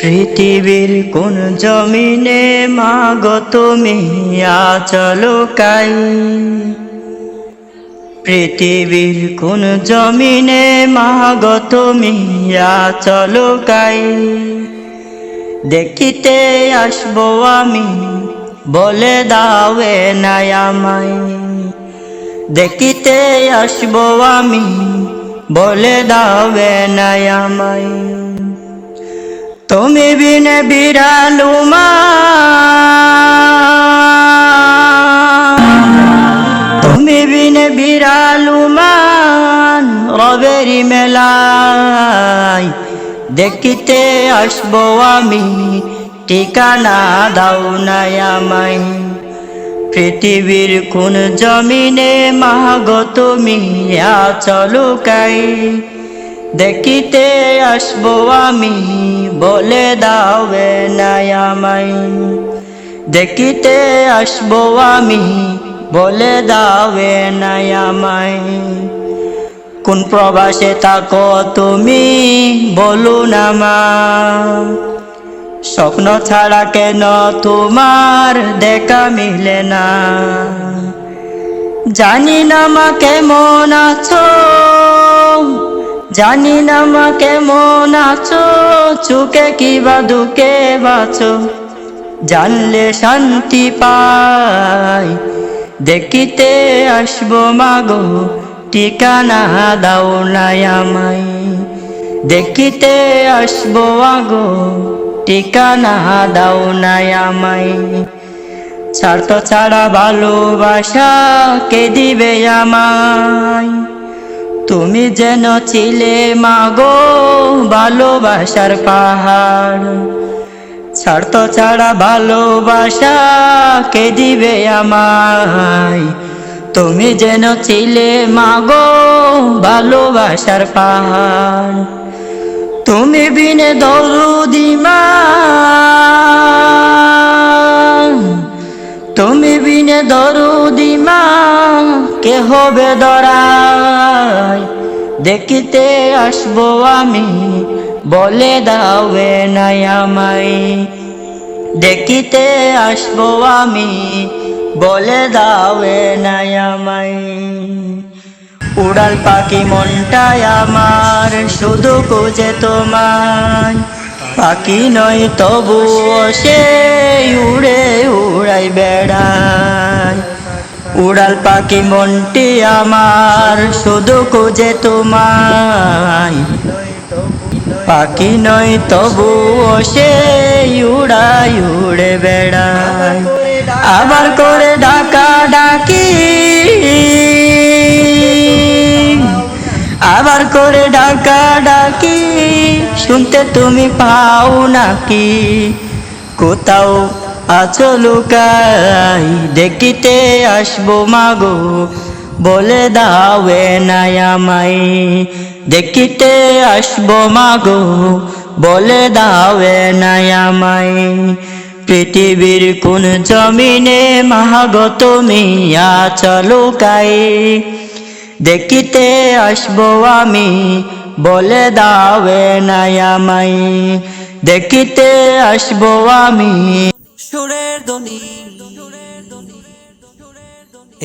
পৃথিবীর কোন জমিনে মাগো তুমি আচল কাই। পৃথিবীর কোন জমিনে মাগো তুমি আচল কাই। দেখিতে আসবো আমি, বলে দাওয়ে নাই আমায়। দেখিতে আসবো আমি, বলে দাওয়ে নাই আমায়। তুমি বিনে বিরালু তুমি বিনে বিরালু রবেরি মেলায়। দেখিতে আসবো আমি, ঠিকানা দাও নাই আমায়। পৃথিবীর কোন জমিনে মাগো তুমি আচল কাই। দেখিতে আসবো আমি, বলে দাওয়ে নাই আমায়। দেখিতে আসবো আমি, বলে দাওয়ে নাই আমায়। কোন প্রবাসে থাকো তুমি, বলুন আমায়। স্বপ্ন ছাড়া কেন তোমার দেখা মিলে না। জানি না মা কেমন আছো, জানি না মা কেমন আছো। সুখে কিবা দুঃখে বাঁচো, জানলে শান্তি পাই। দেখিতে আসবো মাগো, ঠিকানা দাও নাই আমায়। দেখিতে আসবো মাগো, ঠিকানা দাও নাই আমায়। স্বার্থ ছাড়া ভালোবাসা কে দিবে আমায়। তুমি যেন ছিলে মাগো ভালোবাসার পাহাড়। স্বার্থ ছাড়া ভালোবাসা কে দিবে আমায়। তুমি যেন ছিলে মাগো ভালোবাসার পাহাড়। তুমি বিনে দরুদি মা, তুমি বিনে দরুদি মা, কে হবে দরাই। দেখিতে আসবো আমি, বলে দাওয়ে নাই আমায়। দেখিতে আসবো আমি, বলে দাওয়ে নাই আমায়। উড়াল পাখি মনটায় আমার, শুধু খুঁজে তোমায়। পাখি নয় তবুও সে উড়ে উড়াই বেড়ায়। উড়াল পাখি মনটি আমার, শুধু খুঁজে তোমায়। পাখি নয় তবুও সে উড়াই উড়ে বেড়ায়। আবার করে ডাকা ডাকি, আবার করে ডাকা ডাকি, শুনতে তুমি পাও নাকি। কোথাও আছো লুকাই। দেখিতে আসবো মাগো, বলে দাওয়ে নাই আমায়। দেখিতে আসবো মাগো, বলে দাওয়ে নাই আমায়। পৃথিবীর কোন জমিনে মাগো তুমি আচল কাই। দেখিতে আসবো আমি, বলে দাওয়ে নাই আমায়। দেখিতে আসবো আমি। সুরের ধ্বনি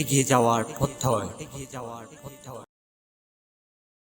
এগিয়ে যাওয়ার পথ, এগিয়ে যাওয়ার